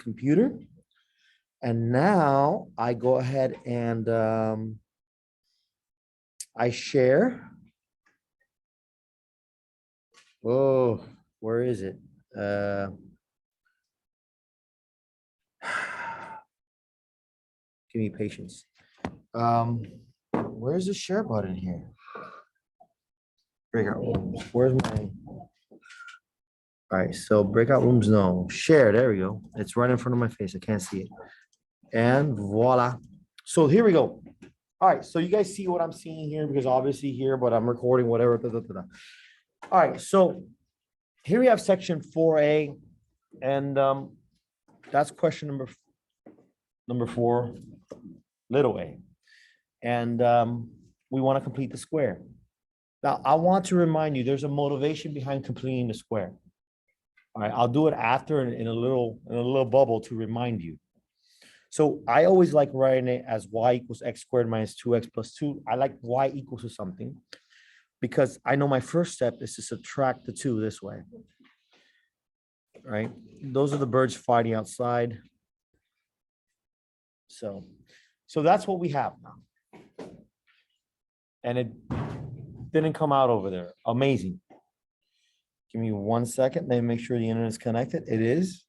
computer. And now I go ahead and I share. Oh, where is it? Give me patience. Where's the share button here? Breakout rooms. Where's my? All right, so breakout rooms, no. Share, there we go. It's right in front of my face. I can't see it. And voila. So here we go. All right, so you guys see what I'm seeing here because obviously here, but I'm recording whatever. All right, so here we have section 4A, and that's question number 4, little a. And we want to complete the square. Now, I want to remind you, there's a motivation behind completing the square. All right, I'll do it after in a little bubble to remind you. So I always like writing it as y equals x squared minus 2x plus 2. I like y equals to something because I know my first step is to subtract the 2 this way. Right? Those are the birds fighting outside. So that's what we have now. And it didn't come out over there. Amazing. Give me 1 second. Let me make sure the internet is connected. It is.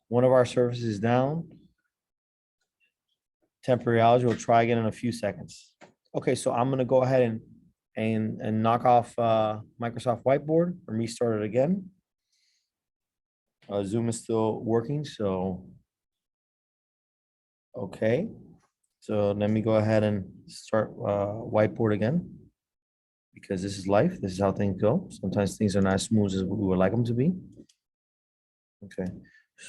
One of our services is down. Temporary outage. We'll try again in a few seconds. Okay, so I'm going to go ahead and knock off Microsoft Whiteboard and restart it again. Zoom is still working, so okay. So let me go ahead and start Whiteboard again because this is life. This is how things go. Sometimes things are not as smooth as we would like them to be. Okay.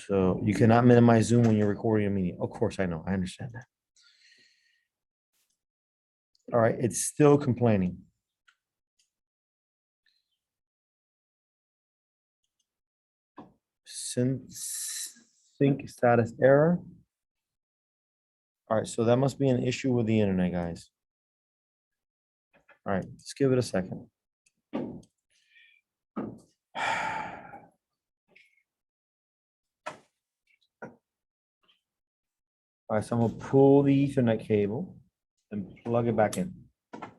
So you cannot minimize Zoom when you're recording a meeting. Of course, I know. I understand that. All right. It's still complaining. Sync status error. All right. So that must be an issue with the internet, guys. All right. Let's give it a second. All right, so I'm gonna pull the Ethernet cable and plug it back in. All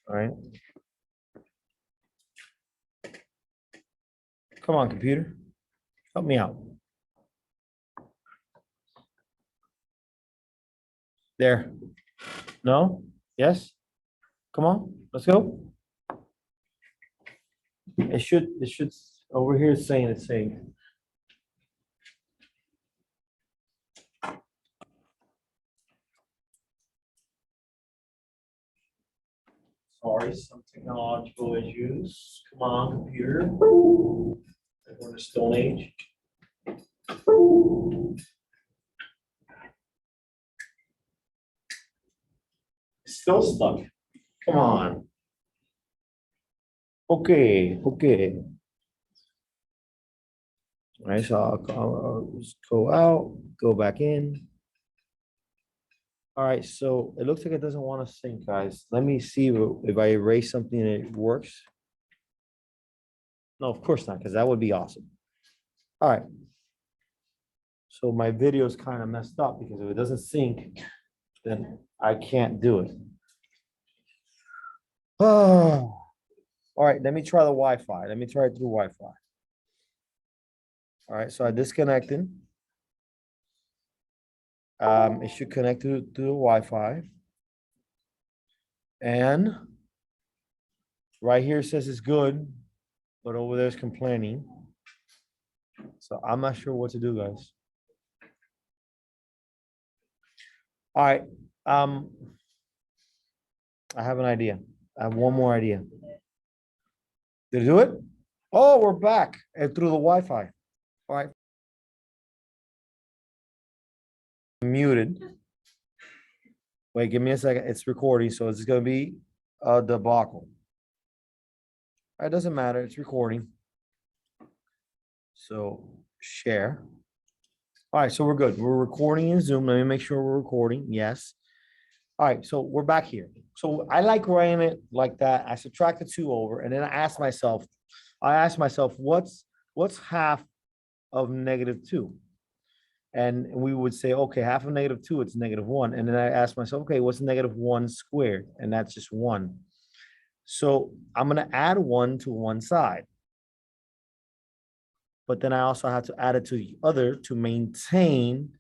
right. Come on, computer. Help me out. There. No? Yes? Come on, let's go. It should over here it's saying it's safe. Sorry, some technological issues. Come on, computer. We're in the Stone Age. Still stuck. Come on. Okay. All right, so I'll just go out, go back in. All right, so it looks like it doesn't want to sync, guys. Let me see if I erase something and it works. No, of course not, because that would be awesome. All right. So my video is kind of messed up because if it doesn't sync, then I can't do it. Oh. All right, let me try the Wi-Fi. Let me try it through Wi-Fi. All right, so I disconnected. It should connect to the Wi-Fi. And right here it says it's good, but over there it's complaining. So I'm not sure what to do, guys. All right. I have an idea. I have one more idea. Did it do it? Oh, we're back and through the Wi-Fi. All right. Muted. Wait, give me a second. It's recording, so it's going to be a debacle. It doesn't matter. It's recording. So share. All right, so we're good. We're recording in Zoom. Let me make sure we're recording. Yes. All right, so we're back here. So I like writing it like that. I subtract the 2 over, and then I ask myself, I ask myself, what's half of -2? And we would say, okay, half of -2, it's -1. And then I ask myself, okay, what's -1 squared? And that's just 1. So I'm going to add 1 to one side. But then I also have to add it to the other to maintain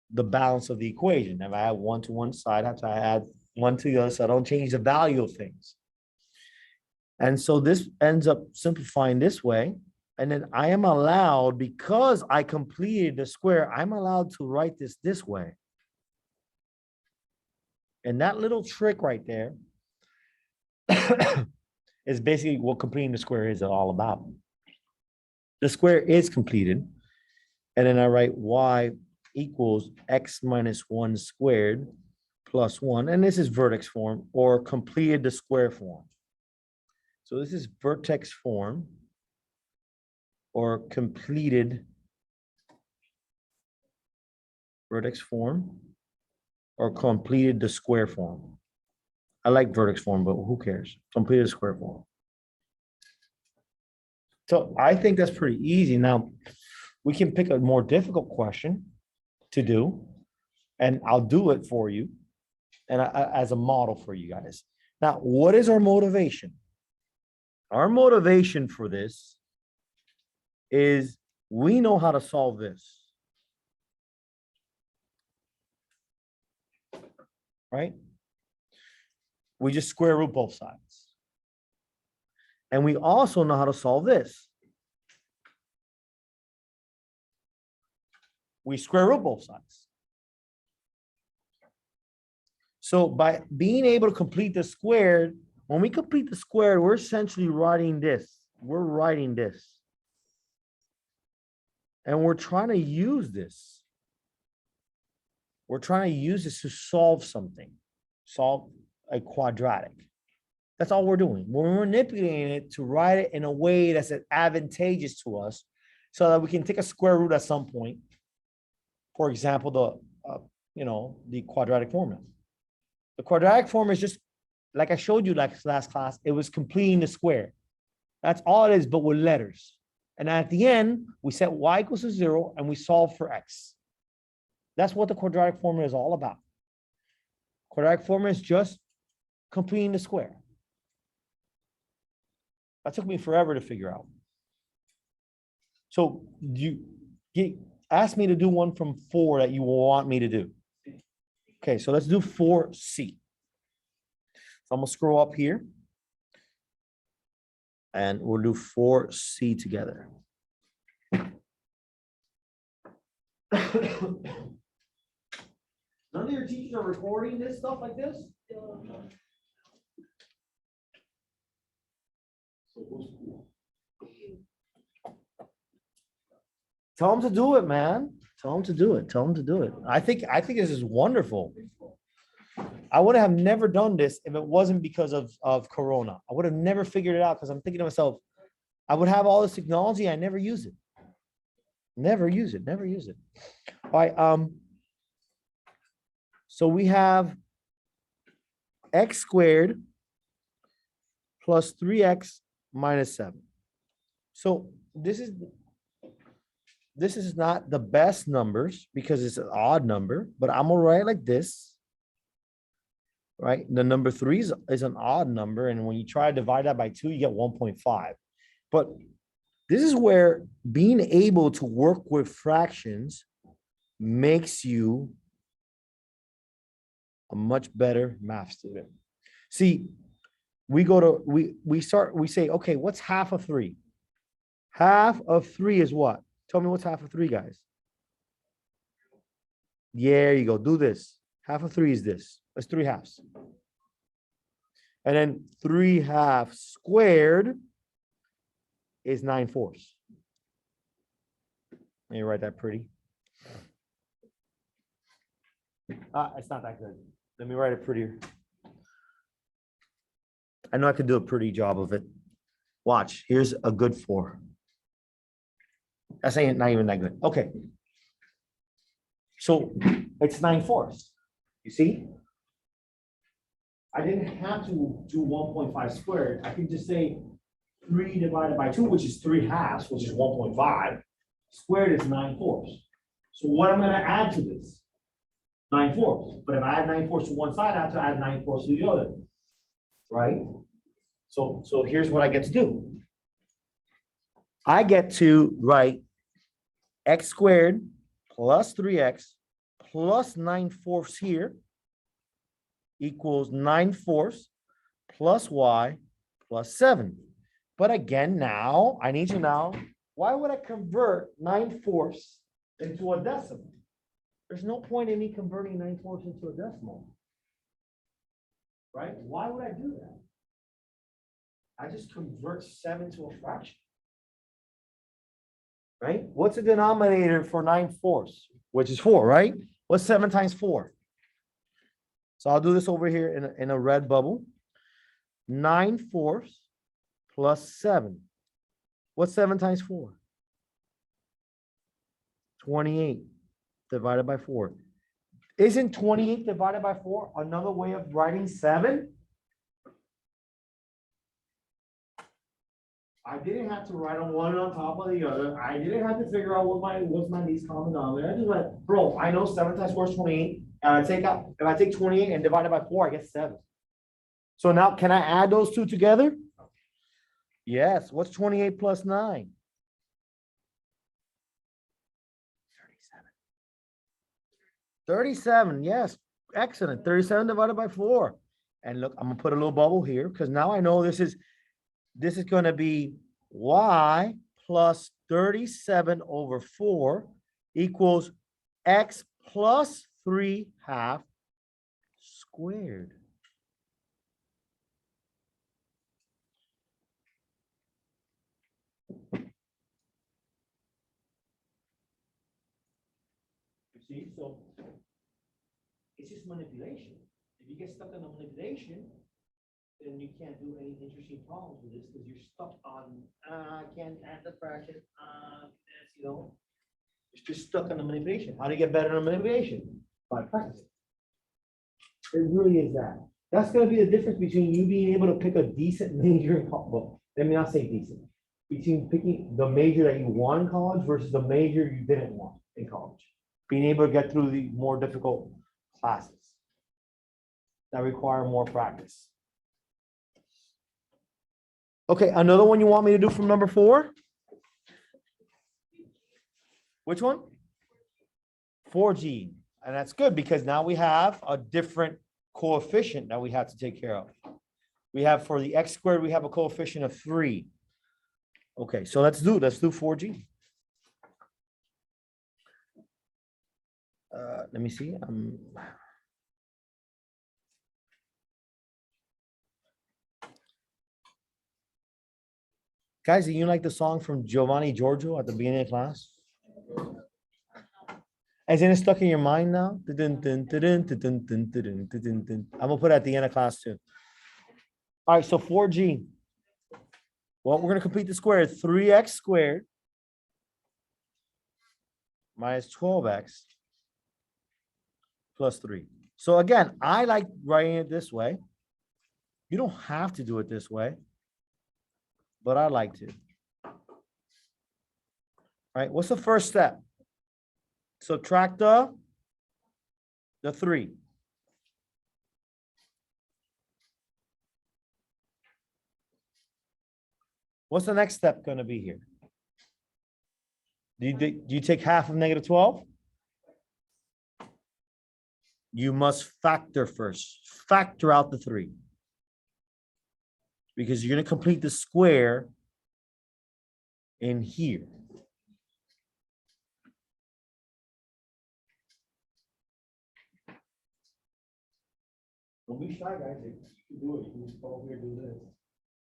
the balance of the equation. If I add 1 to one side, I have to add 1 to the other, so I don't change the value of things. And so this ends up simplifying this way. And then I am allowed, because I completed the square, I'm allowed to write this way. And that little trick right there is basically what completing the square is all about. The square is completed. And then I write y equals x minus 1 squared plus 1. And this is vertex form, or completed the square form. So this is vertex form, or completed vertex form, or completed the square form. I like vertex form, but who cares? Completed the square form. So I think that's pretty easy. Now, we can pick a more difficult question to do, and I'll do it for you, and as a model for you guys. Now, what is our motivation? Our motivation for this is we know how to solve this, right? We just square root both sides. And we also know how to solve this. We square root both sides. So by being able to complete the squared, when we complete the squared, we're essentially writing this. We're writing this. And we're trying to use this. We're trying to use this to solve something, solve a quadratic. That's all we're doing. We're manipulating it to write it in a way that's advantageous to us so that we can take a square root at some point. For example, the quadratic formula. The quadratic formula is just, like I showed you last class, it was completing the square. That's all it is, but with letters. And at the end, we set y equals to 0 and we solve for x. That's what the quadratic formula is all about. Quadratic formula is just completing the square. That took me forever to figure out. So you ask me to do one from 4 that you want me to do. Okay, so let's do 4C. So I'm gonna scroll up here and we'll do 4C together. None of your teachers are recording this stuff like this? Tell them to do it, man. Tell them to do it. Tell them to do it. I think this is wonderful. I would have never done this if it wasn't because of Corona. I would have never figured it out because I'm thinking to myself, I would have all this technology, I never use it. Never use it, never use it. All right, so we have x squared plus 3x minus 7. So this is not the best numbers because it's an odd number, but I'm gonna write it like this, right? The number 3 is an odd number, and when you try to divide that by 2, you get 1.5. But this is where being able to work with fractions makes you a much better math student. See, we say, okay, what's half of 3? Half of 3 is what? Tell me what's half of 3, guys. There you go. Do this. Half of 3 is this. That's 3 halves. And then 3 halves squared is 9/4. Let me write that pretty. It's not that good. Let me write it prettier. I know I could do a pretty job of it. Watch. Here's a good 4. That's not even that good. Okay. So it's 9/4. You see? I didn't have to do 1.5 squared. I can just say 3 divided by 2, which is 3/2, which is 1.5, squared is 9/4. So what I'm going to add to this? 9/4. But if I add 9/4 to one side, I have to add 9/4 to the other. Right? So here's what I get to do. I get to write x squared plus 3x plus 9/4 here equals 9/4 plus y plus 7. But again, now, I need to now, why would I convert 9/4 into a decimal? There's no point in me converting 9/4 into a decimal. Right? Why would I do that? I just convert 7 to a fraction. Right? What's the denominator for 9/4? Which is 4, right? What's 7 times 4? So I'll do this over here in a red bubble. 9/4 plus 7. What's 7 times 4? 28 divided by 4. Isn't 28 divided by 4 another way of writing 7? I didn't have to write on one on top of the other. I didn't have to figure out what's my least common denominator. I just went, bro, I know 7 times 4 is 28. And if I take 28 and divide it by 4, I get 7. So now can I add those two together? Yes. What's 28 plus 9? 37. Yes. Excellent. 37 divided by 4. And look, I'm going to put a little bubble here because now I know this is going to be y plus 37 over 4 equals x plus 3/2 squared. You see, so it's just manipulation. If you get stuck on the manipulation, then you can't do any interesting problems with this because you're stuck on, I can't add the fraction, you know, it's just stuck on the manipulation. How do you get better on manipulation? By practicing. It really is that. That's going to be the difference between you being able to pick a decent major in college. Well, let me not say decent. Between picking the major that you want in college versus the major you didn't want in college. Being able to get through the more difficult classes that require more practice. Okay, another one you want me to do from number 4? Which one? 4G. And that's good because now we have a different coefficient that we have to take care of. We have for the x squared, we have a coefficient of 3. Okay, so let's do 4G. Let me see. Guys, do you like the song from Giovanni Giorgio at the beginning of class? Isn't it stuck in your mind now? I'm gonna put it at the end of class too. All right, so 4G. Well, we're gonna complete the square. 3x squared minus 12x plus 3. So again, I like writing it this way. You don't have to do it this way, but I like to. All right, what's the first step? Subtract the 3. What's the next step going to be here? Do you take half of negative 12? You must factor first. Factor out the 3. Because you're going to complete the square in here. Don't be shy, guys. You can do it. You can just come over here and do this.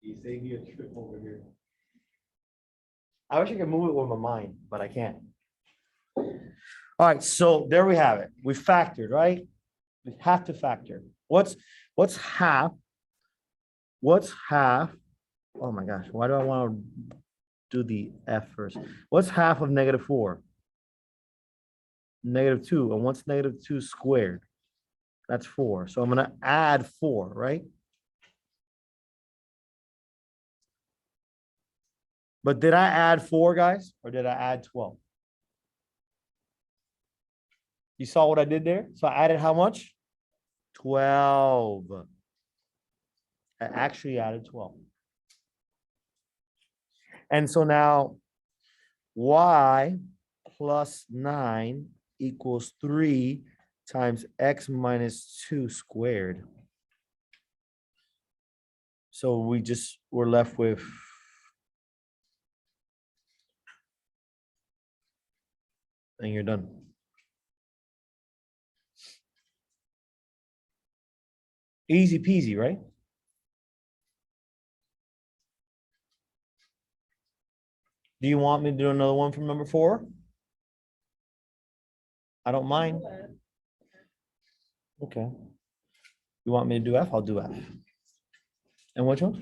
You save me a trip over here. I wish I could move it with my mind, but I can't. All right, so there we have it. We factored, right? We have to factor. What's half? What's half? Oh my gosh, why do I want to do the F first? What's half of negative 4? Negative 2. And what's negative 2 squared? That's 4. So I'm going to add 4, right? But did I add 4, guys? Or did I add 12? You saw what I did there? So I added how much? 12. I actually added 12. And so now y plus 9 equals 3 times x minus 2 squared. So we're left with and you're done. Easy peasy, right? Do you want me to do another one from number 4? I don't mind. Okay. You want me to do F? I'll do F. And which one?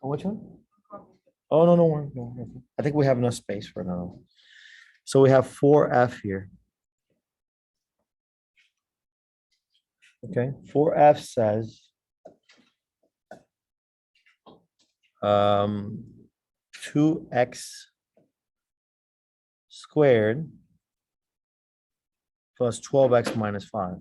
And which one? Oh, no, no. I think we have enough space for another one. So we have 4F here. Okay, 4F says 2x squared plus 12x minus 5.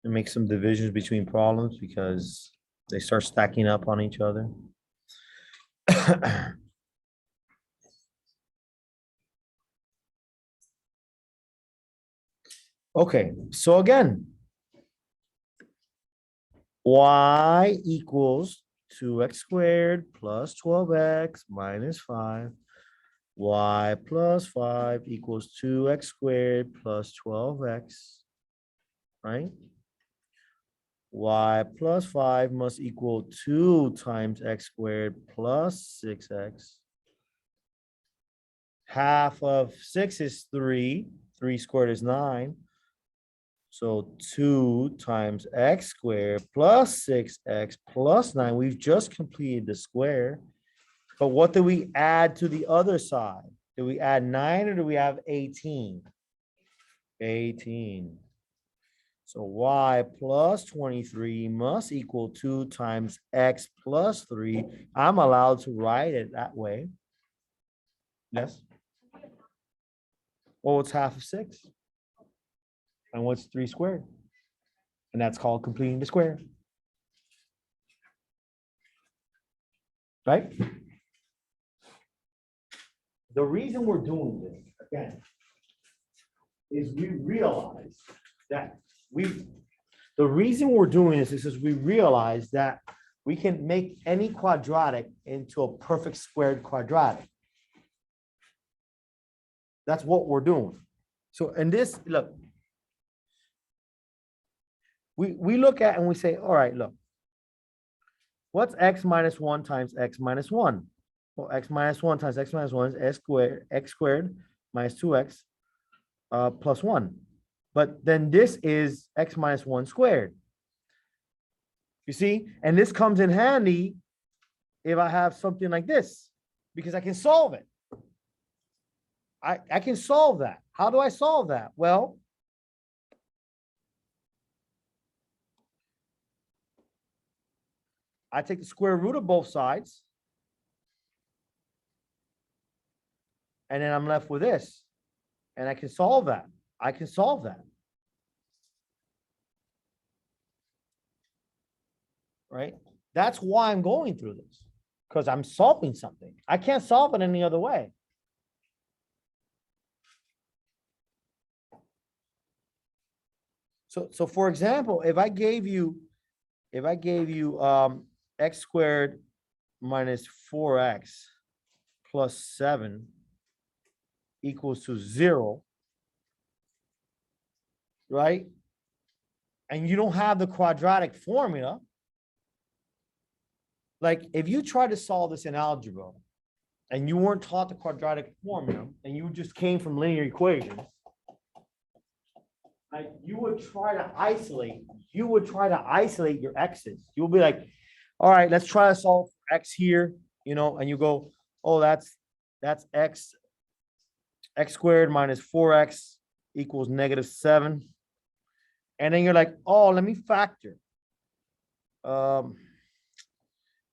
And make some divisions between problems because they start stacking up on each other. Okay, so again, y equals 2x squared plus 12x minus 5. Y plus 5 equals 2x squared plus 12x, right? Y plus 5 must equal 2 times x squared plus 6x. Half of 6 is 3. 3 squared is 9. So 2 times x squared plus 6x plus 9. We've just completed the square. But what do we add to the other side? Do we add 9 or do we have 18? 18. So y plus 23 must equal 2 times x plus 3. I'm allowed to write it that way. Yes? Well, what's half of 6? And what's 3 squared? And that's called completing the square. Right? The reason we're doing this, again, is we realize that the reason we're doing this is we realize that we can make any quadratic into a perfect squared quadratic. That's what we're doing. So in this, look, we look at and we say, all right, look, what's x minus 1 times x minus 1? Well, x minus 1 times x minus 1 is x squared minus 2x plus 1. But then this is x minus 1 squared. You see? And this comes in handy if I have something like this, because I can solve it. I can solve that. How do I solve that? Well, I take the square root of both sides. And then I'm left with this. And I can solve that. I can solve that. Right? That's why I'm going through this. Because I'm solving something. I can't solve it any other way. So for example, if I gave you x squared minus 4x plus 7 equals to 0, right? And you don't have the quadratic formula. Like if you try to solve this in algebra and you weren't taught the quadratic formula and you just came from linear equations, like you would try to isolate your x's. You'll be like, all right, let's try to solve x here, and you go, oh, that's That's x squared minus 4x equals -7. And then you're like, oh, let me factor. Then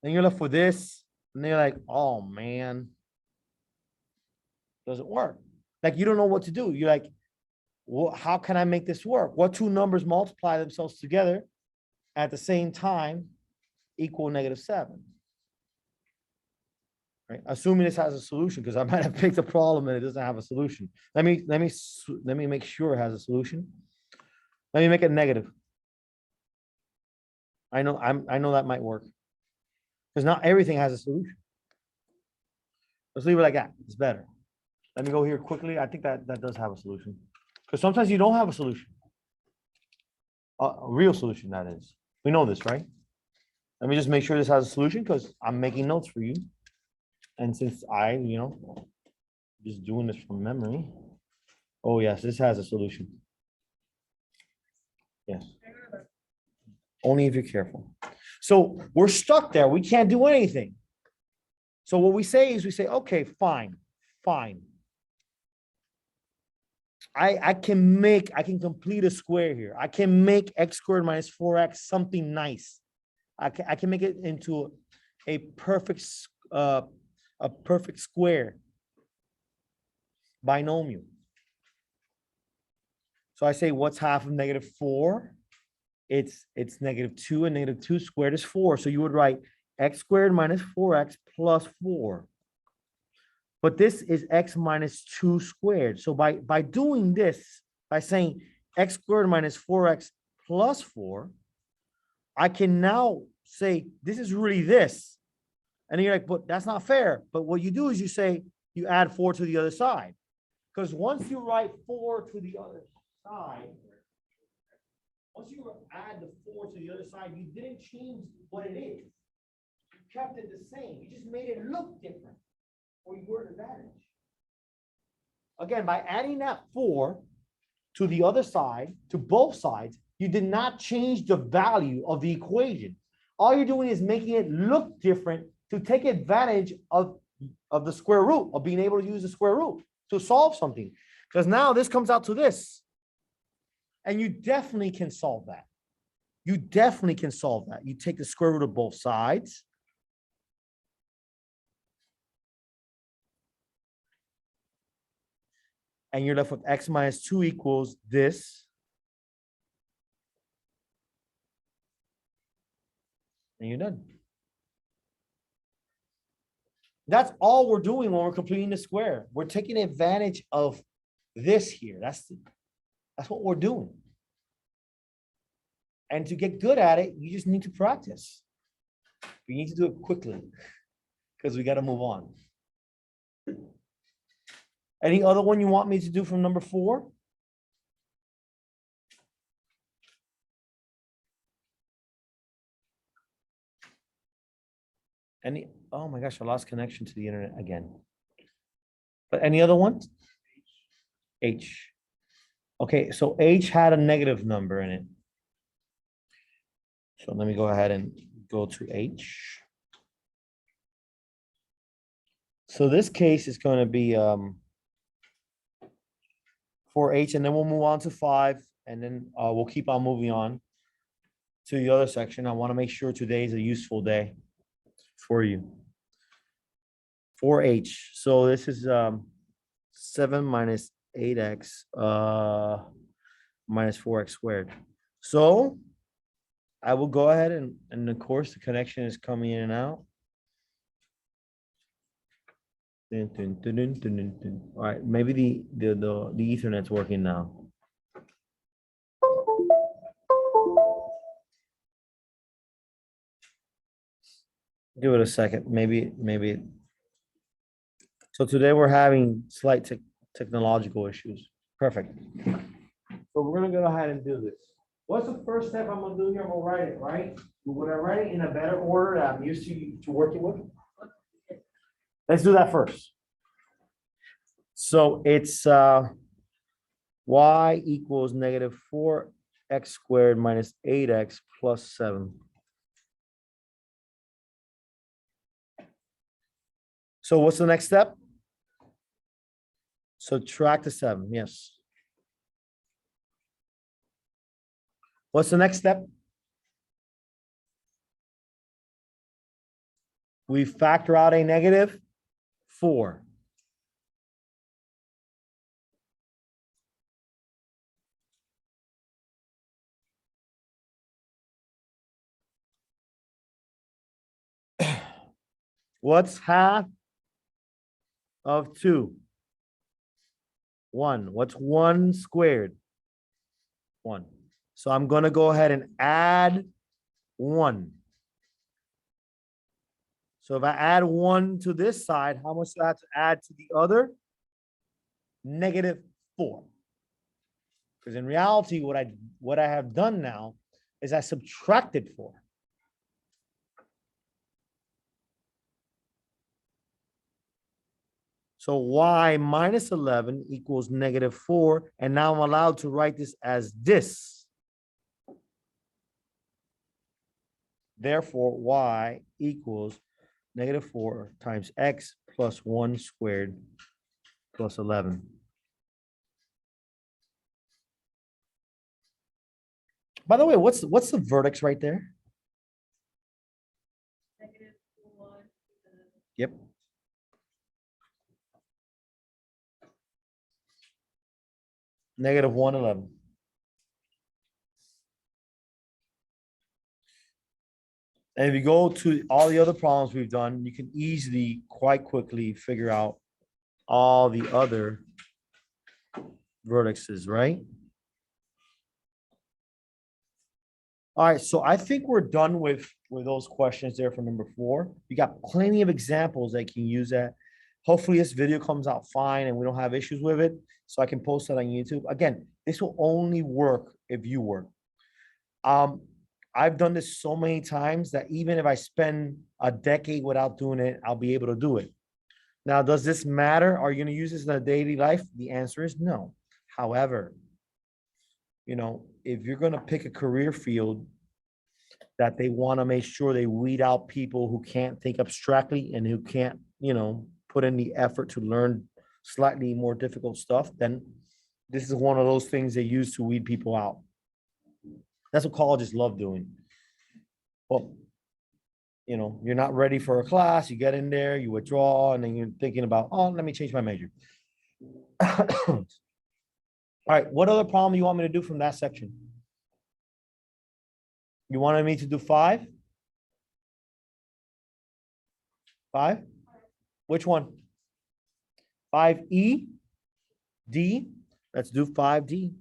you're left with this. And then you're like, oh, man. Doesn't work. Like, you don't know what to do. You're like, well, how can I make this work? What two numbers multiply themselves together at the same time equal -7? Right? Assuming this has a solution, because I might have picked a problem and it doesn't have a solution. Let me make sure it has a solution. Let me make it negative. I know that might work, because not everything has a solution. Let's leave it like that. It's better. Let me go here quickly. I think that does have a solution, because sometimes you don't have a solution. A real solution, that is. We know this, right? Let me just make sure this has a solution, because I'm making notes for you. And since I, just doing this from memory. Oh, yes, this has a solution. Yes. Only if you're careful. So we're stuck there. We can't do anything. So what we say is okay, fine. I can complete a square here. I can make x squared minus 4x something nice. I can make it into a perfect square binomial. So I say, what's half of -4? It's -2, and -2 squared is 4. So you would write x squared minus 4x plus 4. But this is x minus 2 squared. So by doing this, by saying x squared minus 4x plus 4, I can now say this is really this. And then you're like, but that's not fair. But what you do is you say you add 4 to the other side. Because once you write 4 to the other side, once you add the 4 to the other side, you didn't change what it is. You kept it the same. You just made it look different for your advantage. Again, by adding that 4 to the other side, to both sides, you did not change the value of the equation. All you're doing is making it look different to take advantage of the square root, of being able to use the square root to solve something. Because now this comes out to this. And you definitely can solve that. You definitely can solve that. You take the square root of both sides. And you're left with x minus 2 equals this. And you're done. That's all we're doing when we're completing the square. We're taking advantage of this here. That's what we're doing. And to get good at it, you just need to practice. You need to do it quickly because we got to move on. Any other one you want me to do from number 4? Oh my gosh, I lost connection to the internet again. But any other ones? H. Okay, so H had a negative number in it. So let me go ahead and go to H. So this case is going to be 4H, and then we'll move on to 5, and then we'll keep on moving on to the other section. I want to make sure today is a useful day for you. 4H. So this is 7 minus 8x minus 4x squared. So I will go ahead and of course the connection is coming in and out. All right, maybe the Ethernet's working now. Give it a second, maybe. So today we're having slight technological issues. Perfect. So we're gonna go ahead and do this. What's the first step I'm gonna do here? I'm gonna write it, right? Would I write it in a better order that I'm used to working with? Let's do that first. So it's y equals negative 4x squared minus 8x plus 7. So what's the next step? Subtract the 7, yes. What's the next step? We factor out a negative 4. What's half of 2? 1. What's 1 squared? 1. So I'm going to go ahead and add 1. So if I add 1 to this side, how much do I have to add to the other? Negative 4. Because in reality, what I have done now is I subtracted 4. So y minus 11 equals negative 4. And now I'm allowed to write this as this. Therefore, y equals negative 4 times x plus 1 squared plus 11. By the way, what's the vertex right there? -1. Yep. Negative 111. And if you go to all the other problems we've done, you can easily, quite quickly figure out all the other vertices, right? All right, so I think we're done with those questions there for number 4. You got plenty of examples that you can use that. Hopefully this video comes out fine and we don't have issues with it, so I can post it on YouTube. Again, this will only work if you work. I've done this so many times that even if I spend a decade without doing it, I'll be able to do it. Now, does this matter? Are you going to use this in a daily life? The answer is no. However, you know, if you're going to pick a career field that they want to make sure they weed out people who can't think abstractly and who can't, you know, put in the effort to learn slightly more difficult stuff, then this is one of those things they use to weed people out. That's what colleges love doing. Well, you know, you're not ready for a class, you get in there, you withdraw, and then you're thinking about, oh, let me change my major. All right, what other problem you want me to do from that section? You wanted me to do 5? 5? Which one? 5E? D? Let's do 5D.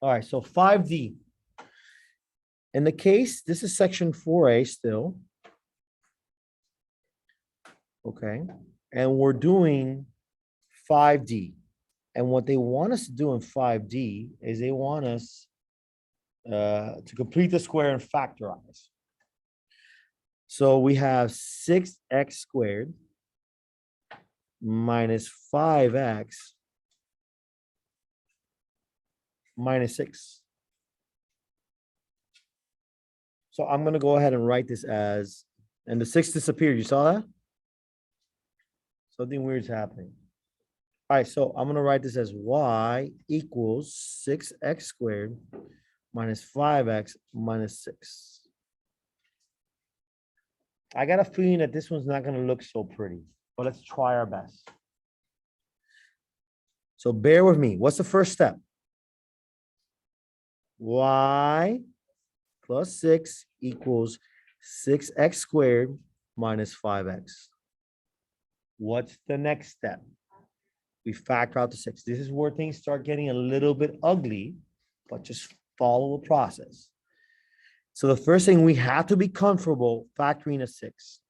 All right, so 5D. In the case, this is section 4A still. Okay, and we're doing 5D. And what they want us to do in 5D is they want us to complete the square and factorize. So we have 6x squared minus 5x minus 6. So I'm going to go ahead and write this as, and the 6 disappeared. You saw that? Something weird's happening. All right, so I'm going to write this as y equals 6x squared minus 5x minus 6. I got a feeling that this one's not going to look so pretty, but let's try our best. So bear with me. What's the first step? Y plus 6 equals 6x squared minus 5x. What's the next step? We factor out the 6. This is where things start getting a little bit ugly, but just follow the process. So the first thing, we have to be comfortable factoring a 6.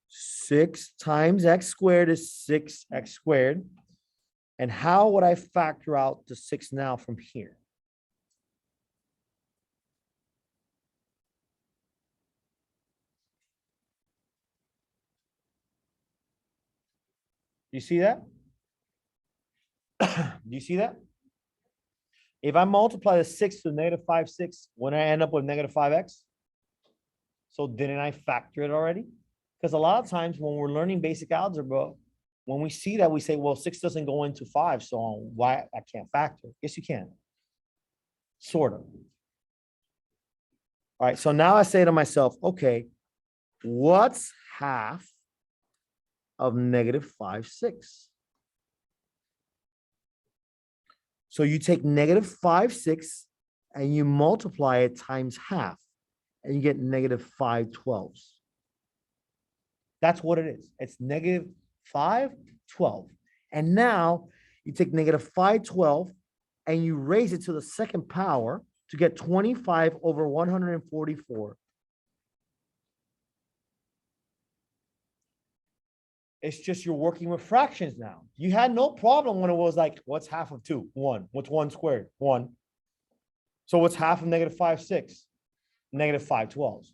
6 times x squared is 6x squared. And how would I factor out the 6 now from here? You see that? Do you see that? If I multiply the 6 to negative 5, 6, when I end up with negative 5x, so didn't I factor it already? Because a lot of times when we're learning basic algebra, when we see that, we say, well, 6 doesn't go into 5, so why I can't factor? Yes, you can. Sort of. All right, so now I say to myself, okay, what's half of negative 5, 6? So you take negative 5, 6, and you multiply it times half, and you get negative 5 12s. That's what it is. It's negative 5 12. And now you take negative 5 12, and you raise it to the second power to get 25 over 144. It's just you're working with fractions now. You had no problem when it was like, what's half of 2? 1. What's 1 squared? 1. So what's half of negative 5 6? Negative 5 12s.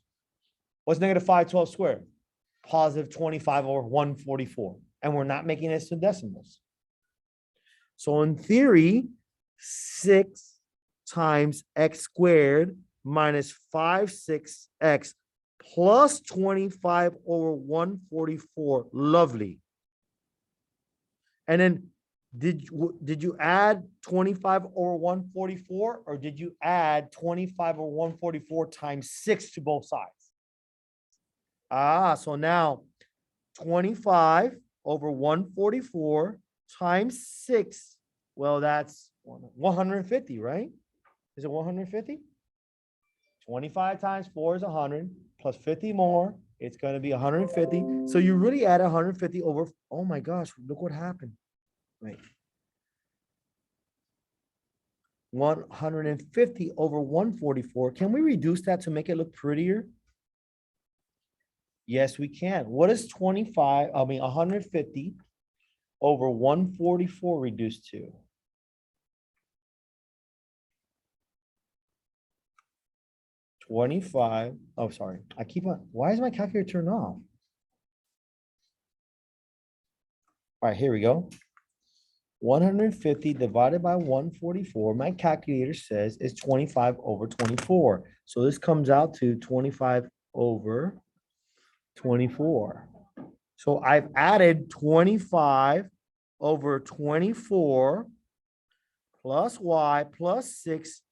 What's negative 5 12 squared? Positive 25 over 144. And we're not making this to decimals. So in theory, 6 times x squared minus 5 6x plus 25 over 144. Lovely. And then did you add 25 over 144, or did you add 25 over 144 times 6 to both sides? So now 25 over 144 times 6. Well, that's 150, right? Is it 150? 25 times 4 is 100, plus 50 more, it's going to be 150. So you really add 150 over, oh my gosh, look what happened. Wait. 150 over 144. Can we reduce that to make it look prettier? Yes, we can. What is 150 over 144 reduced to? Oh, sorry. I keep on. Why is my calculator turned off? All right, here we go. 150 divided by 144, my calculator says is 25 over 24. So this comes out to 25 over 24. So I've added 25 over 24 plus y plus 6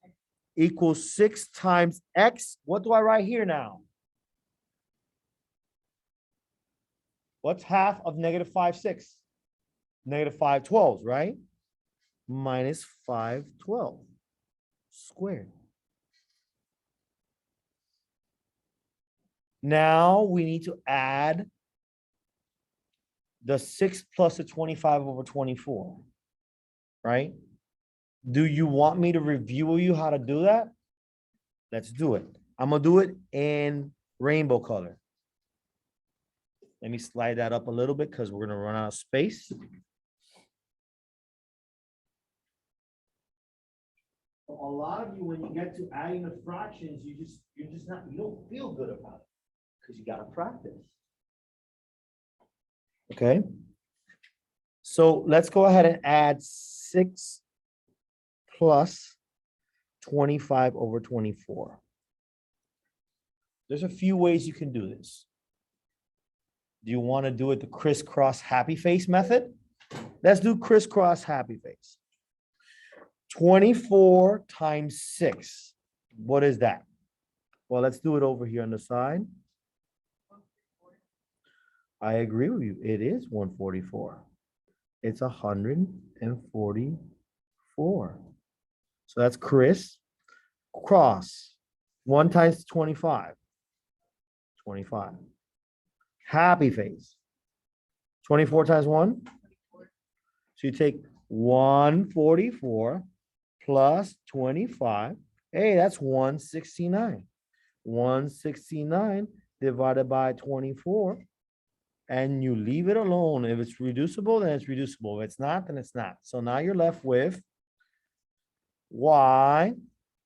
equals 6 times x. What do I write here now? What's half of negative 5 6? Negative 5 12s, right? Minus 5 12 squared. Now we need to add the 6 plus the 25 over 24, right? Do you want me to review you how to do that? Let's do it. I'm going to do it in rainbow color. Let me slide that up a little bit because we're going to run out of space. A lot of you, when you get to adding the fractions, you don't feel good about it because you got to practice. Okay. So let's go ahead and add 6 plus 25 over 24. There's a few ways you can do this. Do you want to do it the crisscross happy face method? Let's do crisscross happy face. 24 times 6. What is that? Well, let's do it over here on the side. I agree with you. It is 144. It's 144. So that's cross. 1 times 25. 25. Happy face. 24 times 1. So you take 144 plus 25. Hey, that's 169. 169 divided by 24. And you leave it alone. If it's reducible, then it's reducible. If it's not, then it's not. So now you're left with y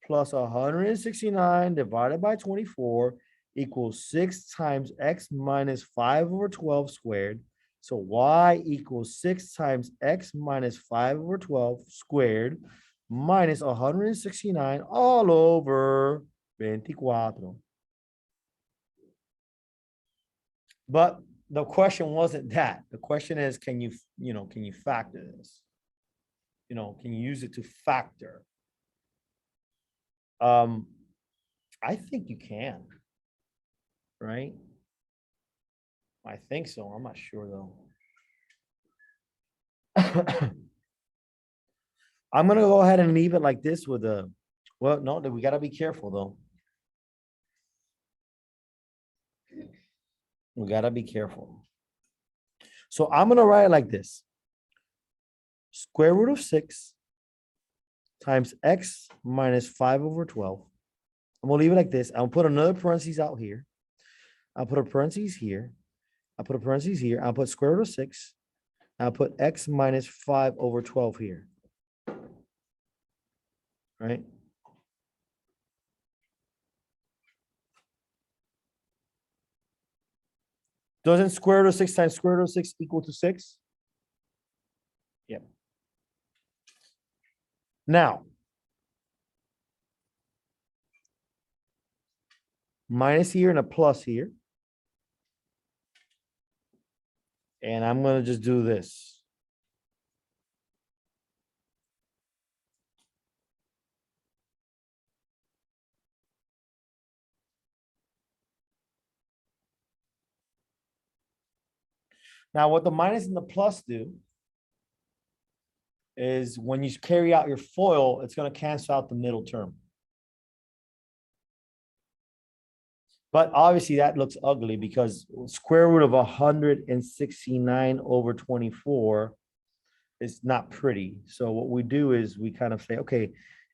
plus 169 divided by 24 equals 6 times x minus 5 over 12 squared. So y equals 6 times x minus 5 over 12 squared minus 169 all over 24. But the question wasn't that. The question is, can you factor this? Can you use it to factor? I think you can, right? I think so. I'm not sure though. I'm gonna go ahead and leave it like this with a, well, no, we gotta be careful though. We gotta be careful. So I'm gonna write it like this. Square root of 6 times x minus 5 over 12. I'm gonna leave it like this. I'll put another parentheses out here. I'll put a parentheses here. I'll put a parentheses here. I'll put square root of 6. I'll put x minus 5 over 12 here. Right? Doesn't square root of 6 times square root of 6 equal to 6? Yep. Now, minus here and a plus here. And I'm going to just do this. Now, what the minus and the plus do is when you carry out your FOIL, it's going to cancel out the middle term. But obviously that looks ugly because square root of 169 over 24 is not pretty. So what we do is we kind of say, okay,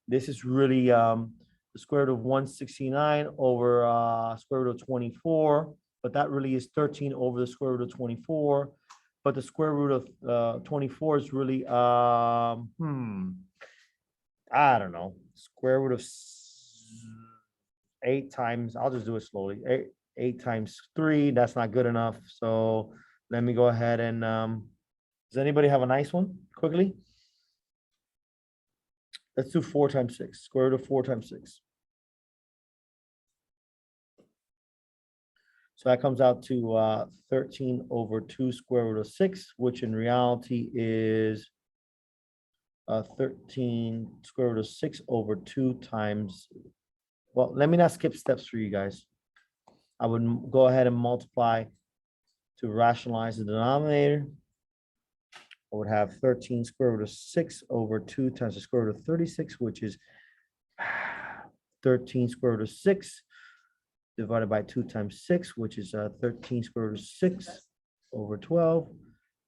this is really the square root of 169 over square root of 24, but that really is 13 over the square root of 24. But the square root of 24 is really, I don't know, square root of 8 times, I'll just do it slowly. 8 times 3, that's not good enough. So let me go ahead and, does anybody have a nice one quickly? Let's do 4 times 6, square root of 4 times 6. So that comes out to 13 over 2 square root of 6, which in reality is 13 square root of 6 over 2 times. Well, let me not skip steps for you guys. I would go ahead and multiply to rationalize the denominator. I would have 13 square root of 6 over 2 times the square root of 36, which is 13 square root of 6 divided by 2 times 6, which is 13 square root of 6 over 12.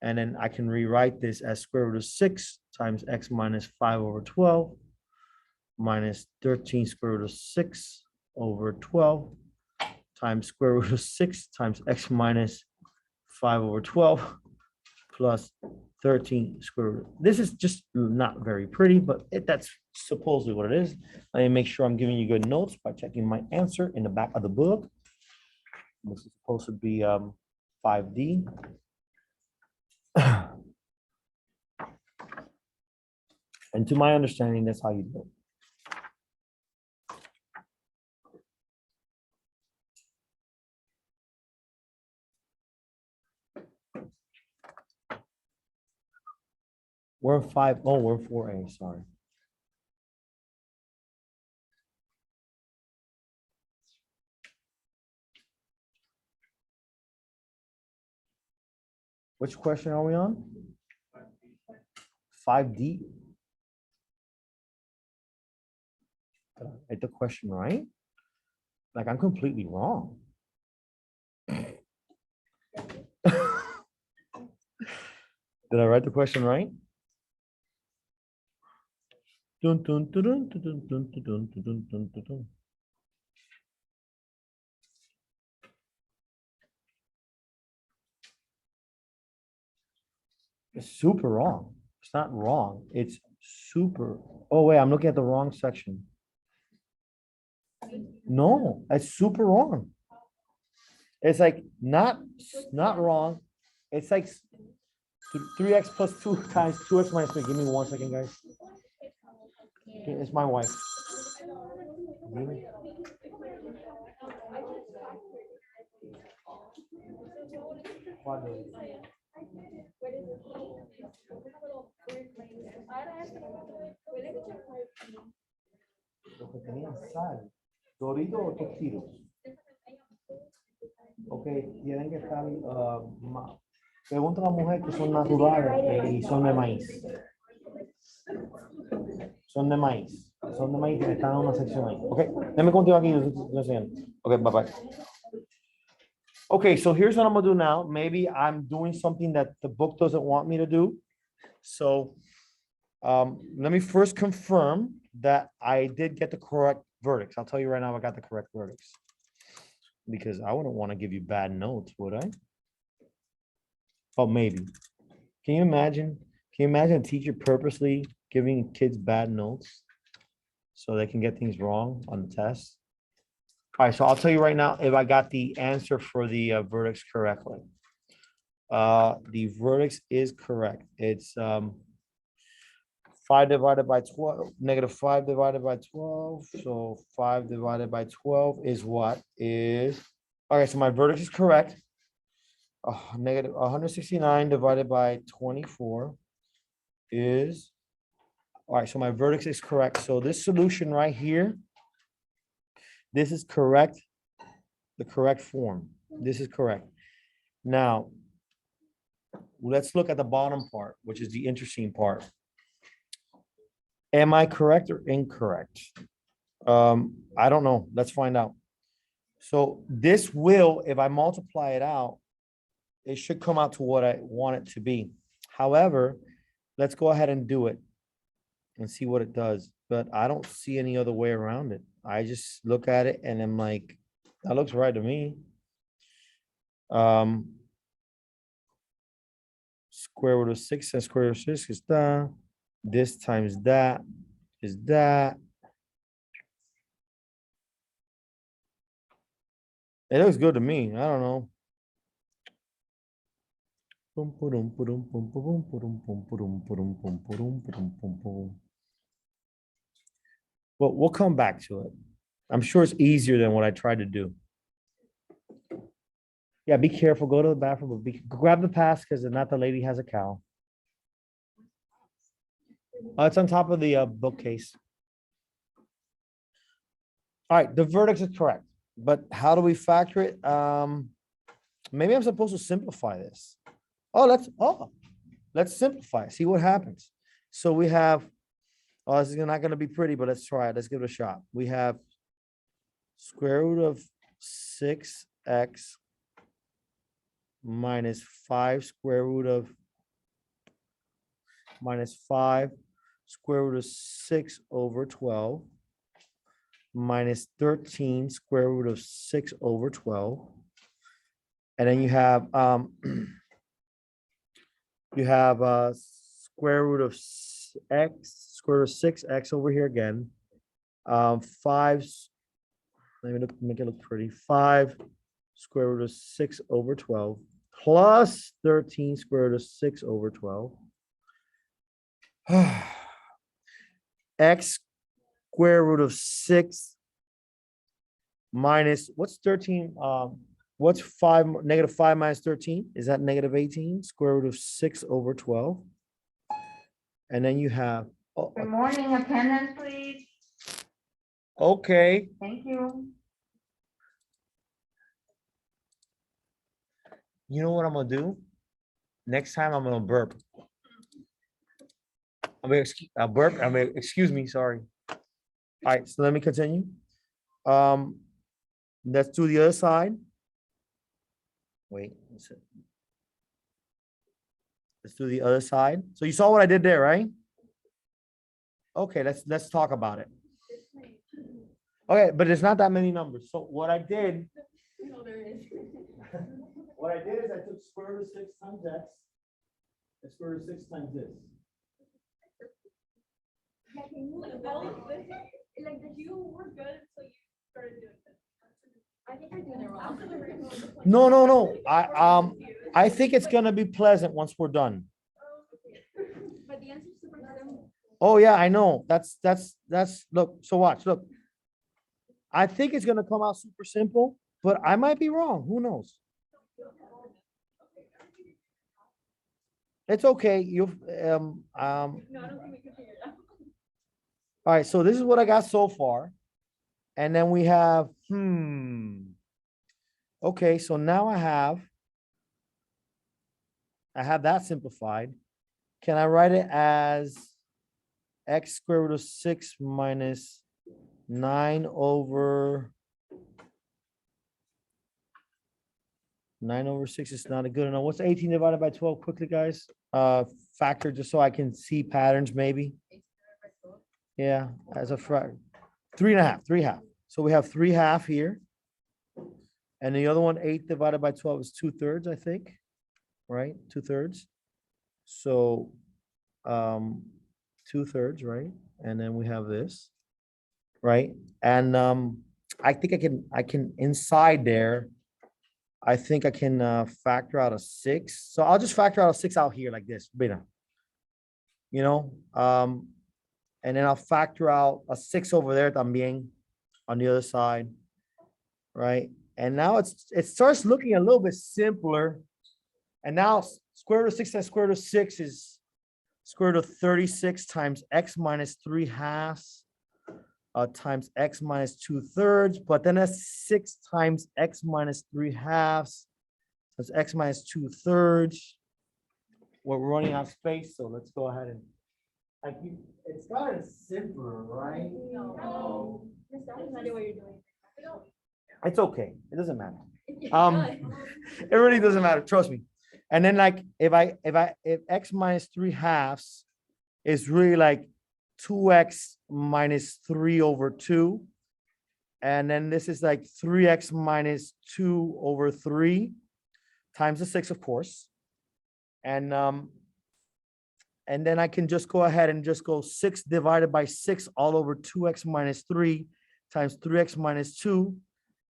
And then I can rewrite this as square root of 6 times x minus 5 over 12 minus 13 square root of 6 over 12 times square root of 6 times x minus 5 over 12 plus 13 square root. This is just not very pretty, but that's supposedly what it is. Let me make sure I'm giving you good notes by checking my answer in the back of the book. This is supposed to be 5D. And to my understanding, that's how you do it. We're 5. Oh, we're 4A. Sorry. Which question are we on? 5D. Did I write the question right? Like I'm completely wrong. Did I write the question right? Dun, dun, dun, dun, dun, dun, dun, dun, dun, dun, dun, dun. It's super wrong. It's not wrong. It's super. Oh, wait, I'm looking at the wrong section. No, it's super wrong. It's like not wrong, It's like 3x plus 2 times 2x minus 3. Give me 1 second, guys. Okay, it's my wife. Lo que tenían sal, Dorito o Tostitos. Ok, tienen que estar. Pregunta a la mujer que son naturales y son de maíz. Son de maíz. Son de maíz que están en una sección ahí. Ok, déjame continuar aquí. Ok, bye bye. Okay, so here's what I'm gonna do now. Maybe I'm doing something that the book doesn't want me to do. So let me first confirm that I did get the correct verdicts. I'll tell you right now, I got the correct verdicts. Because I wouldn't want to give you bad notes, would I? Oh, maybe. Can you imagine? Can you imagine a teacher purposely giving kids bad notes so they can get things wrong on the test? All right, so I'll tell you right now if I got the answer for the verdicts correctly. The verdicts is correct. It's 5 divided by 12, negative 5 divided by 12. So 5 divided by 12 is what is, okay, so my verdict is correct. Negative 169 divided by 24 is, all right, so my verdict is correct. So this solution right here, this is correct, the correct form. This is correct. Now, let's look at the bottom part, which is the interesting part. Am I correct or incorrect? I don't know. Let's find out. So this will, if I multiply it out, it should come out to what I want it to be. However, let's go ahead and do it and see what it does. But I don't see any other way around it. I just look at it and I'm like, that looks right to me. Square root of 6 and square root of 6 is that. This times that is that. It looks good to me. I don't know. Well, we'll come back to it. I'm sure it's easier than what I tried to do. Yeah, be careful. Go to the bathroom. Grab the pass because if not, the lady has a cow. It's on top of the bookcase. All right, the verdict is correct. But how do we factor it? Maybe I'm supposed to simplify this. Let's simplify. See what happens. So we have, this is not going to be pretty, but let's try it. Let's give it a shot. We have square root of 6x minus 5 square root of minus 5 square root of 6 over 12 minus 13 square root of 6 over 12. And then you have square root of x, square root of 6x over here again. 5, let me make it look pretty. 5 square root of 6 over 12 plus 13 square root of 6 over 12. X square root of 6 minus, what's 13? What's 5, negative 5 minus 13? Is that negative 18? Square root of 6 over 12. And then you have. Good morning, attendance, please. Okay. Thank you. You know what I'm going to do? Next time I'm going to burp. Excuse me, sorry. All right, so let me continue. Let's do the other side. Wait, let's do the other side. So you saw what I did there, right? Okay, let's talk about it. Okay, but there's not that many numbers. So what I did, No, there is. what I did is I took square root of 6 times x and square root of 6 times this. Like that you were good, so you started doing this. I think you're doing it wrong. No. I think it's gonna be pleasant once we're done. But the answer's super simple. Oh, yeah, I know. Look, so watch, look. I think it's gonna come out super simple, but I might be wrong. Who knows? It's okay. No, I don't think we can figure it out. All right, so this is what I got so far. And then we have, okay, so now I have that simplified. Can I write it as x square root of 6 minus 9 over 6 is not a good enough. What's 18 divided by 12 quickly, guys? Factor just so I can see patterns maybe. Yeah, as a fraction. 3.5, 3/2. So we have 3/2 here. And the other one, 8 divided by 12 is 2/3, I think. Right? 2/3. So 2/3, right? And then we have this, right? And I think I can inside there, I think I can factor out a 6. So I'll just factor out a 6 out here like this, beta. You know, and then I'll factor out a 6 over there también on the other side, right? And now it starts looking a little bit simpler. And now square root of 6 times square root of 6 is square root of 36 times x minus 3/2 times x minus 2/3. But then that's 6 times x minus 3/2 times x minus 2/3. Well, we're running out of space, so let's go ahead and it's gotten simpler, right? No. Miss, that has no idea what you're doing. It's okay. It doesn't matter. It It really doesn't matter. Trust me. And then like if x minus 3/2 is really like 2x minus 3 over 2. And then this is like 3x minus 2 over 3 times the 6, of course. And then I can just go ahead and just go 6 divided by 6 all over 2x minus 3 times 3x minus 2.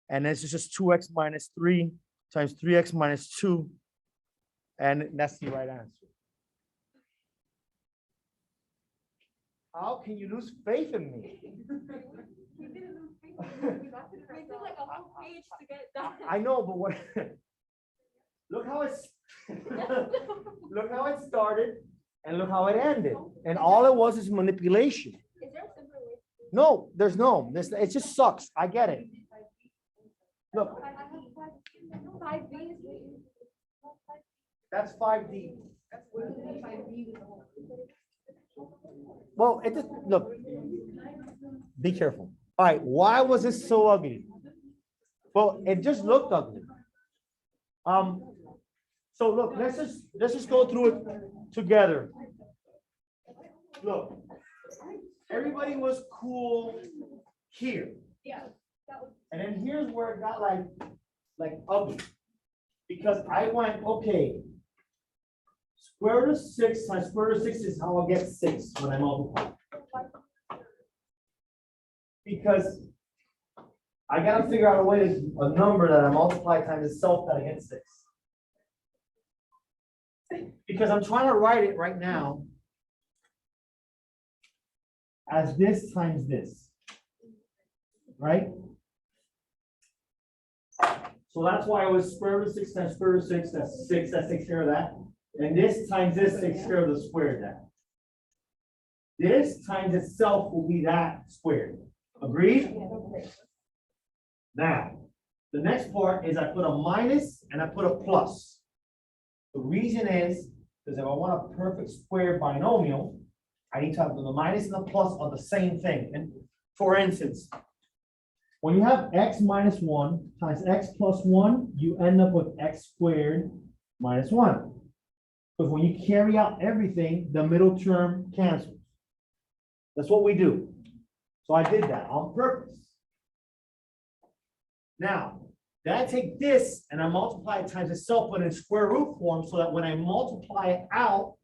And this is just 2x minus 3 times 3x minus 2. And that's the right answer. How can you lose faith in me? We did like a whole page to get that. I know, but what? Look how it's. Look how it started, and look how it ended, and all it was is manipulation. Is there a simpler way? No, there's no. It just sucks. I get it. Look, I have 5B. that's 5D. Well, it just look. Be careful. All right, why was it so ugly? Well, it just looked ugly. So look, let's just go through it together. Look, everybody was cool here. Yeah. And then here's where it got like ugly. Because I went, okay, square root of 6 times square root of 6 is how I'll get 6 when I multiply. Because I gotta figure out a way to a number that I multiply times itself that I get 6. Because I'm trying to write it right now as this times this, right? So that's why it was square root of 6 times square root of 6, that's 6, that takes care of that. And this times this takes care of the square of that. This times itself will be that squared. Agreed? Now, the next part is I put a minus and I put a plus. The reason is because if I want a perfect square binomial, I need to have the minus and the plus are the same thing. And for instance, when you have x minus 1 times x plus 1, you end up with x squared minus 1. Because when you carry out everything, the middle term cancels. That's what we do. So I did that on purpose. Now, then I take this and I multiply it times itself, but in square root form, so that when I multiply it out,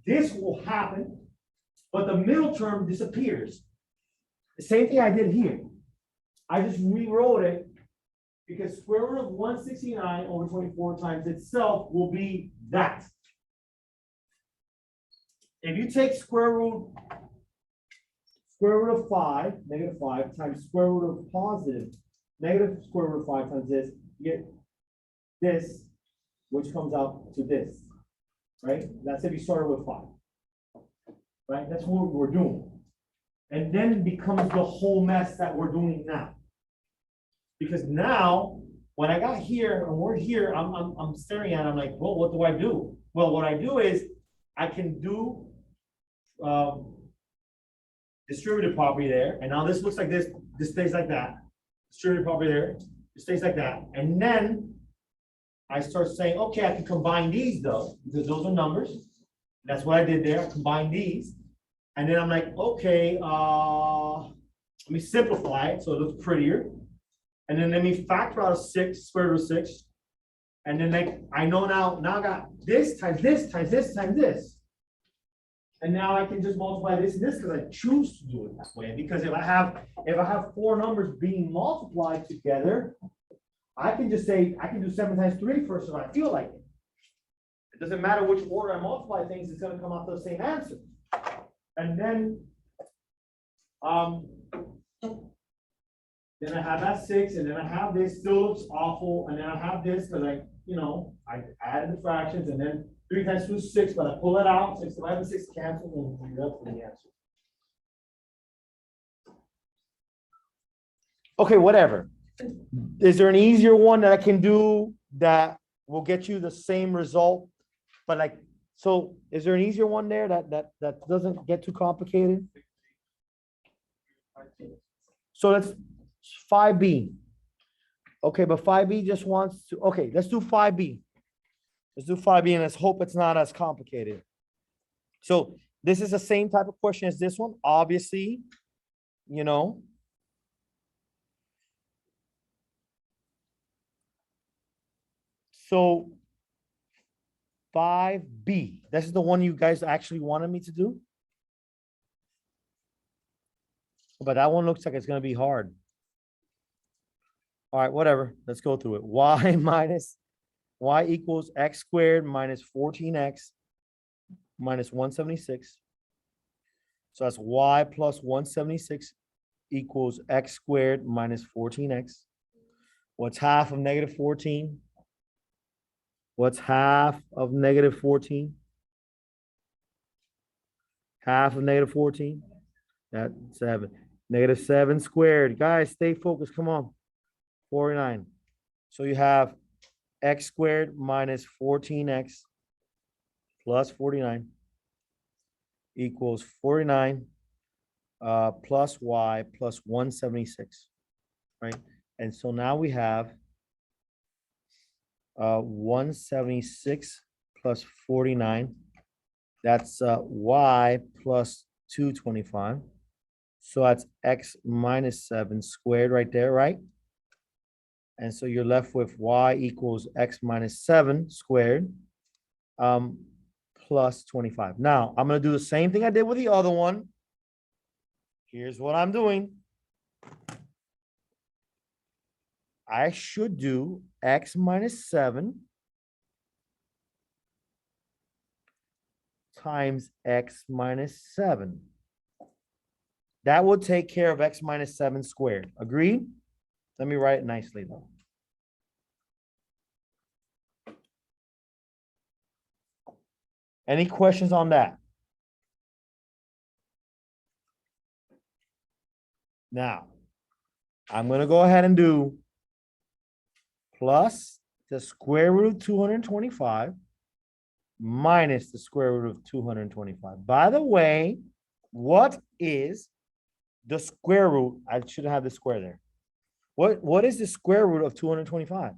this will happen, but the middle term disappears. The same thing I did here. I just rewrote it because square root of 169 over 24 times itself will be that. If you take square root of 5, negative 5, times square root of positive, negative square root of 5 times this, you get this, which comes out to this, right? That's if you started with 5, right? That's what we're doing. And then it becomes the whole mess that we're doing now. Because now, when I got here and we're here, I'm staring at it, I'm like, well, what do I do? Well, what I do is I can do distributive property there, and now this looks like this stays like that. Distributive property there, it stays like that. And then I start saying, okay, I can combine these though, because those are numbers. That's what I did there, I combined these. And then I'm like, okay, let me simplify it so it looks prettier. And then let me factor out 6, square root of 6. And then like, I know now I got this times this times this times this. And now I can just multiply this and this because I choose to do it that way. Because if I have 4 numbers being multiplied together, I can just say, I can do 7 times 3 first if I feel like it. It doesn't matter which order I multiply things, it's going to come out to the same answer. And then I have that 6, and then I have this, still looks awful, and then I have this because I added the fractions, and then 3 times 2 is 6, but I pull it out, 6 divided by 6 cancel, and you're up for the answer. Okay, whatever. Is there an easier one that I can do that will get you the same result? But like, so is there an easier one there that doesn't get too complicated? So that's 5B. Okay, but 5B just wants to, okay, let's do 5B. Let's do 5B and let's hope it's not as complicated. So this is the same type of question as this one, obviously, you know. So 5B, this is the one you guys actually wanted me to do. But that one looks like it's going to be hard. All right, whatever. Let's go through it. Y equals x squared minus 14x minus 176. So that's y plus 176 equals x squared minus 14x. What's half of negative 14? What's half of negative 14? Half of negative 14? That's 7. Negative 7 squared. Guys, stay focused. Come on. 49. So you have x squared minus 14x plus 49 equals 49 plus y plus 176, right? And so now we have 176 plus 49. That's y plus 225. So that's x minus 7 squared right there, right? And so you're left with y equals x minus 7 squared plus 25. Now, I'm going to do the same thing I did with the other one. Here's what I'm doing. I should do x minus 7 times x minus 7. That will take care of x minus 7 squared. Agreed? Let me write it nicely, though. Any questions on that? Now, I'm going to go ahead and do plus the square root of 225 minus the square root of 225. By the way, what is the square root? I should have the square there. What is the square root of 225?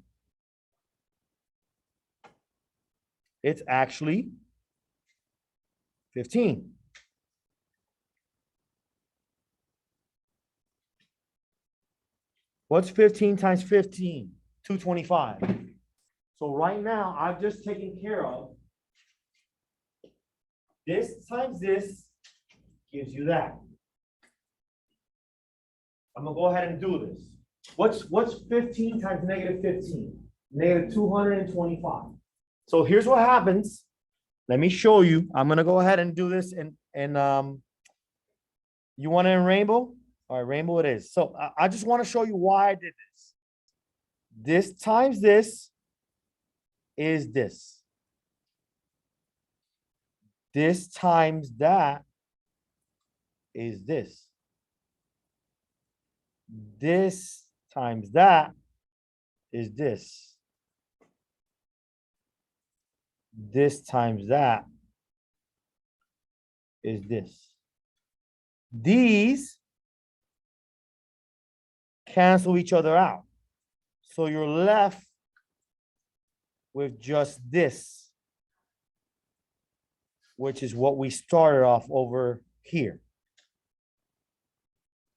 It's actually 15. What's 15 times 15? 225. So right now, I've just taken care of this times this gives you that. I'm going to go ahead and do this. What's 15 times negative 15? Negative 225. So here's what happens. Let me show you. I'm gonna go ahead and do this and you want it in rainbow? All right, rainbow it is. So I just want to show you why I did this. This times this is this. This times that is this. This times that is this. This times that is this. These cancel each other out. So you're left with just this, which is what we started off over here.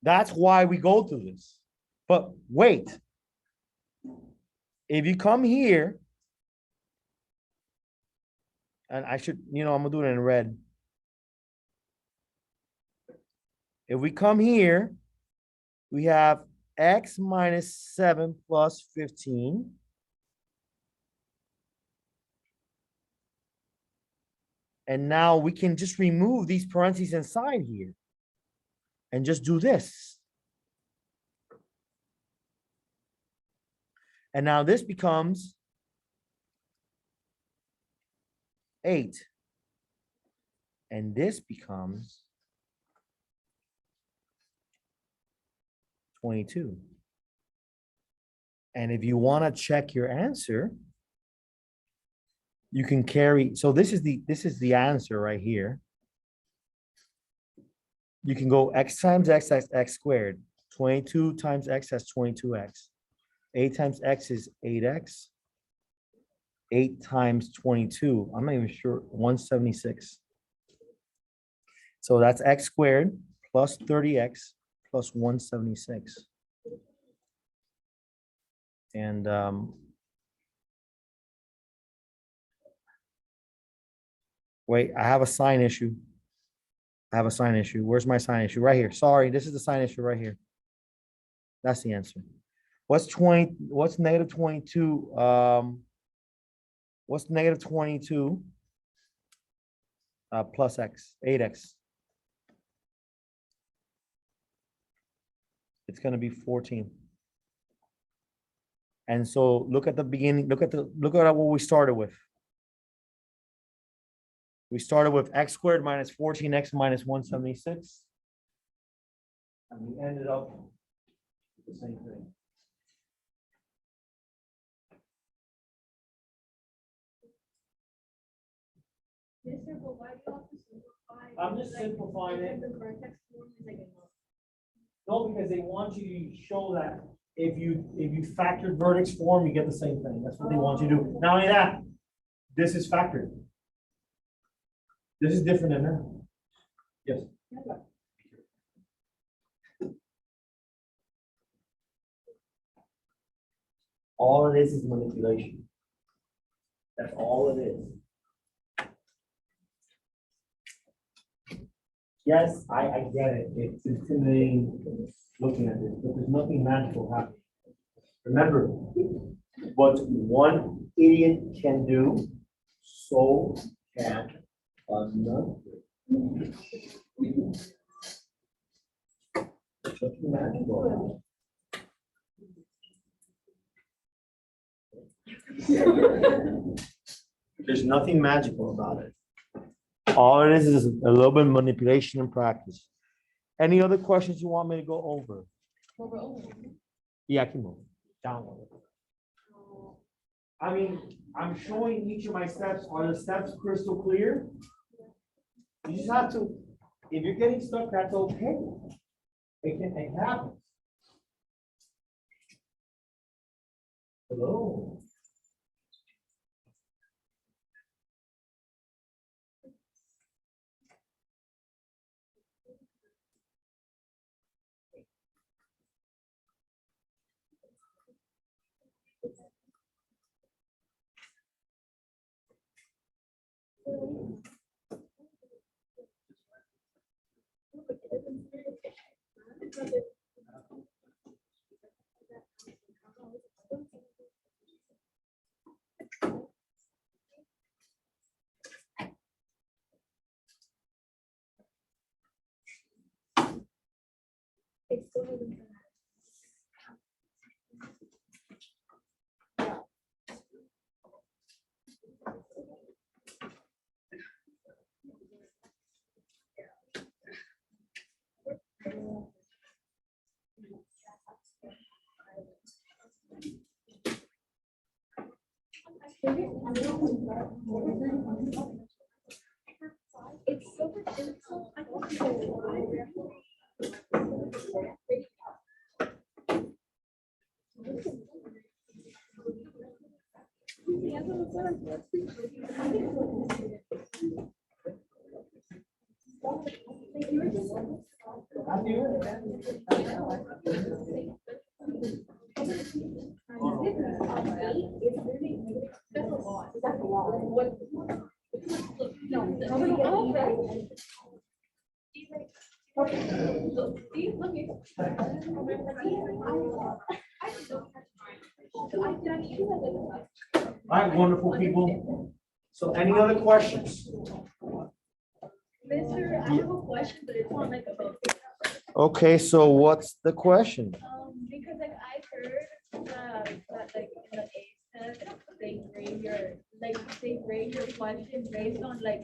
That's why we go through this. But wait, if you come here, and I should, I'm gonna do it in red. If we come here, we have x minus 7 plus 15. And now we can just remove these parentheses inside here and just do this. And now this becomes 8. And this becomes 22. And if you want to check your answer, you can carry, so this is the answer right here. You can go x times x, x squared. 22 times x, that's 22x. 8 times x is 8x. 8 times 22, I'm not even sure, 176. So that's x squared plus 30x plus 176. And wait, I have a sign issue. Where's my sign issue? Right here. Sorry, this is the sign issue right here. That's the answer. What's negative 22? What's negative 22 plus x, 8x? It's going to be 14. And so look at the beginning, look at what we started with. We started with x squared minus 14x minus 176. And we ended up with the same thing. Yes, sir, but why do you have to simplify? I'm just simplifying it. The vertex form is like a No, because they want you to show that if you factored vertex form, you get the same thing. That's what they want you to do. Not only that, this is factored. This is different than that. Yes. All it is manipulation. That's all it is. Yes, I get it. It's intimidating looking at this, but there's nothing magical happening. Remember, what one idiot can do, so can another. There's nothing magical. There's nothing magical about it. All it is a little bit of manipulation and practice. Any other questions you want me to go over? Yeah, I can move down. I mean, I'm showing each of my steps. Are the steps crystal clear? You just have to, if you're getting stuck, that's okay. It happens. Hello. It's so, I don't know. That's a lot. That's a lot. What? No. All right, wonderful people. So any other questions? Mister, I have a question, but it's not like about. Okay, so what's the question? Because like I heard that like in the A test, they grade your question based on like